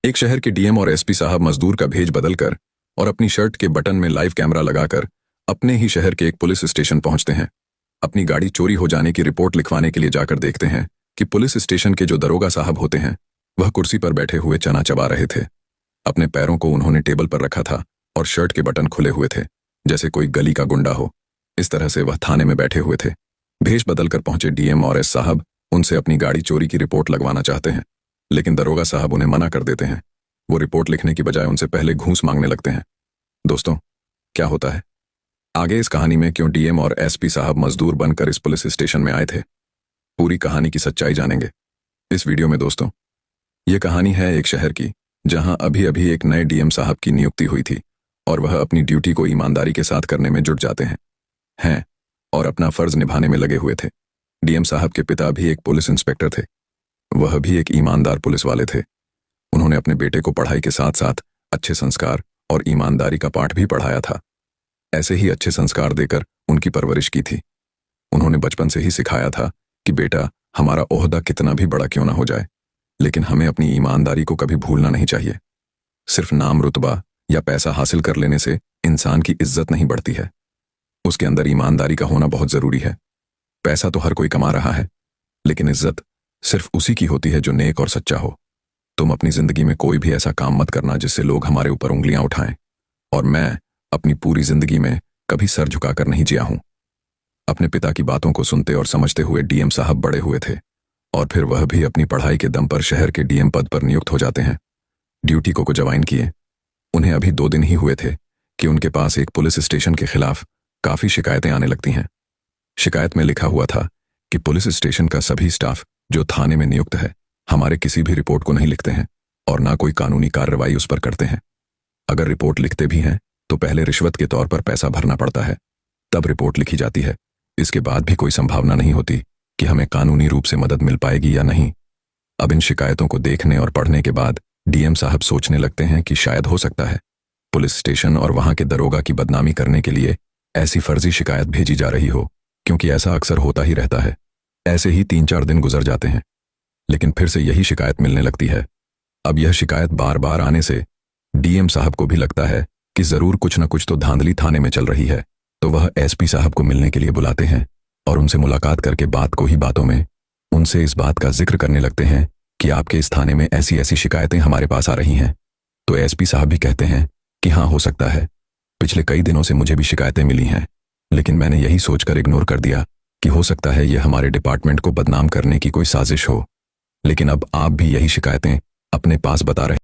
एक शहर के डीएम और एसपी साहब मजदूर का भेज बदलकर और अपनी शर्ट के बटन में लाइव कैमरा लगाकर अपने ही शहर के एक पुलिस स्टेशन पहुंचते हैं। अपनी गाड़ी चोरी हो जाने की रिपोर्ट लिखवाने के लिए जाकर देखते हैं कि पुलिस स्टेशन के जो दरोगा साहब होते हैं वह कुर्सी पर बैठे हुए चना चबा रहे थे। अपने पैरों को उन्होंने टेबल पर रखा था और शर्ट के बटन खुले हुए थे, जैसे कोई गली का गुंडा हो। इस तरह से वह थाने में बैठे हुए थे। भेष बदलकर पहुंचे डीएम और एस साहब उनसे अपनी गाड़ी चोरी की रिपोर्ट लगवाना चाहते हैं, लेकिन दरोगा साहब उन्हें मना कर देते हैं। वो रिपोर्ट लिखने की बजाय उनसे पहले घूस मांगने लगते हैं। दोस्तों, क्या होता है आगे इस कहानी में, क्यों डीएम और एसपी साहब मजदूर बनकर इस पुलिस स्टेशन में आए थे, पूरी कहानी की सच्चाई जानेंगे इस वीडियो में। दोस्तों, ये कहानी है एक शहर की जहां अभी अभी एक नए डीएम साहब की नियुक्ति हुई थी और वह अपनी ड्यूटी को ईमानदारी के साथ करने में जुट जाते हैं और अपना फर्ज निभाने में लगे हुए थे। डीएम साहब के पिता भी एक पुलिस इंस्पेक्टर थे। वह भी एक ईमानदार पुलिस वाले थे। उन्होंने अपने बेटे को पढ़ाई के साथ साथ अच्छे संस्कार और ईमानदारी का पाठ भी पढ़ाया था। ऐसे ही अच्छे संस्कार देकर उनकी परवरिश की थी। उन्होंने बचपन से ही सिखाया था कि बेटा, हमारा ओहदा कितना भी बड़ा क्यों ना हो जाए, लेकिन हमें अपनी ईमानदारी को कभी भूलना नहीं चाहिए। सिर्फ नाम, रुतबा या पैसा हासिल कर लेने से इंसान की इज्जत नहीं बढ़ती है। उसके अंदर ईमानदारी का होना बहुत जरूरी है। पैसा तो हर कोई कमा रहा है, लेकिन इज्जत सिर्फ उसी की होती है जो नेक और सच्चा हो। तुम अपनी जिंदगी में कोई भी ऐसा काम मत करना जिससे लोग हमारे ऊपर उंगलियां उठाएं। और मैं अपनी पूरी जिंदगी में कभी सर झुकाकर नहीं जिया हूं। अपने पिता की बातों को सुनते और समझते हुए डीएम साहब बड़े हुए थे और फिर वह भी अपनी पढ़ाई के दम पर शहर के डीएम पद पर नियुक्त हो जाते हैं। ड्यूटी को ज्वाइन किए। उन्हें अभी 2 दिन ही हुए थे कि उनके पास एक पुलिस स्टेशन के खिलाफ काफी शिकायतें आने लगती हैं। शिकायत में लिखा हुआ था कि पुलिस स्टेशन का सभी स्टाफ जो थाने में नियुक्त है हमारे किसी भी रिपोर्ट को नहीं लिखते हैं और ना कोई कानूनी कार्रवाई उस पर करते हैं। अगर रिपोर्ट लिखते भी हैं तो पहले रिश्वत के तौर पर पैसा भरना पड़ता है, तब रिपोर्ट लिखी जाती है। इसके बाद भी कोई संभावना नहीं होती कि हमें कानूनी रूप से मदद मिल पाएगी या नहीं। अब इन शिकायतों को देखने और पढ़ने के बाद डीएम साहब सोचने लगते हैं कि शायद हो सकता है पुलिस स्टेशन और वहां के दरोगा की बदनामी करने के लिए ऐसी फर्जी शिकायत भेजी जा रही हो, क्योंकि ऐसा अक्सर होता ही रहता है। ऐसे ही 3-4 दिन गुजर जाते हैं, लेकिन फिर से यही शिकायत मिलने लगती है। अब यह शिकायत बार बार आने से डीएम साहब को भी लगता है कि जरूर कुछ न कुछ तो धांधली थाने में चल रही है। तो वह एसपी साहब को मिलने के लिए बुलाते हैं और उनसे मुलाकात करके बात को ही बातों में उनसे इस बात का जिक्र करने लगते हैं कि आपके इस थाने में ऐसी ऐसी शिकायतें हमारे पास आ रही हैं। तो एसपी साहब भी कहते हैं कि हाँ, हो सकता है, पिछले कई दिनों से मुझे भी शिकायतें मिली हैं, लेकिन मैंने यही सोचकर इग्नोर कर दिया कि हो सकता है यह हमारे डिपार्टमेंट को बदनाम करने की कोई साजिश हो। लेकिन अब आप भी यही शिकायतें अपने पास बता रहे